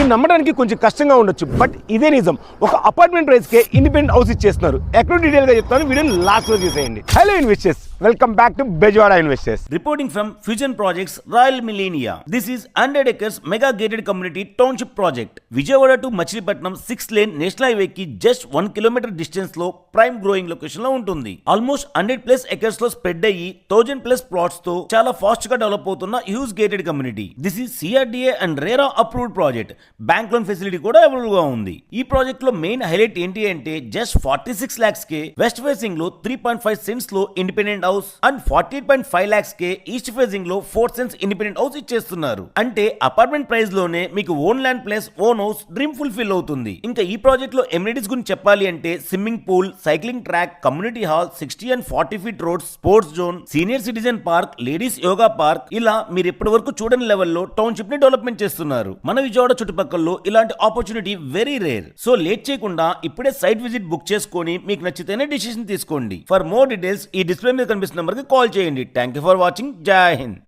మీరు నమ్మడానికి కొంచెం కష్టంగా ఉండొచ్చు, బట్ ఇదే నిజం. ఒక అపార్ట్మెంట్ ప్రైస్ కే ఇండిపెండెంట్ హౌస్ ఇచ్చేస్తున్నారు. ఎక్కడ డీటెయిల్ గా చెప్తాను, వీడియోని లాస్ట్ లో చూసేయండి. Hello investors, welcome back to Bezawada investors. Reporting from Fusion Projects, Royal Millenia. This is 100 acres mega gated community township project. Vijayawada to Machilipatnam 6 lane national highway ki just 1 kilometer distance లో prime growing location లో ఉంటుంది. Almost 100+ acres లో spread అయ్యి 1000+ plots తో చాలా fast గా develop అవుతున్న huge gated community. This is CRDA and RERA approved project. Bank loan facility కూడా అవైలబుల్ గా ఉంది. ఈ ప్రాజెక్ట్ లో మెయిన్ హైలైట్ ఏంటి అంటే జస్ట్ 46 lakhs కే వెస్ట్ ఫేసింగ్ లో 3.5 cents లో independent house and 48.5 lakhs K east facing లో 4 cents ఇండిపెండెంట్ హౌస్ ఇచ్చేస్తున్నారు. అంటే అపార్ట్మెంట్ ప్రైస్ లోనే మీకు own land plus own house dream fulfil అవుతుంది. ఇంకా ఈ ప్రాజెక్ట్ లో ఎమ్యూనిటీస్ గురించి చెప్పాలి అంటే swimming pool, cycling track, community hall, 60 and 40 feet roads, sports zone, senior citizen park, ladies yoga park, ఇలా మీరు ఇప్పటి వరకు చూడని లెవెల్లో టౌన్షిప్ ని డెవలప్మెంట్ చేస్తున్నారు. మన విజయవాడ చుట్టుపక్కల ఇలాంటి opportunity very rare. So late చేయకుండా ఇప్పుడే సైట్ విజిట్ బుక్ చేసుకొని మీకు నచ్చితేనే డిసిషన్ తీసుకోండి. ఫర్ మోర్ డీటెయిల్స్ ఈ డిస్ప్లే మీద కనిపిస్తున్న నంబర్ కి కాల్ చేయండి. Thank you for watching. జై హింద్.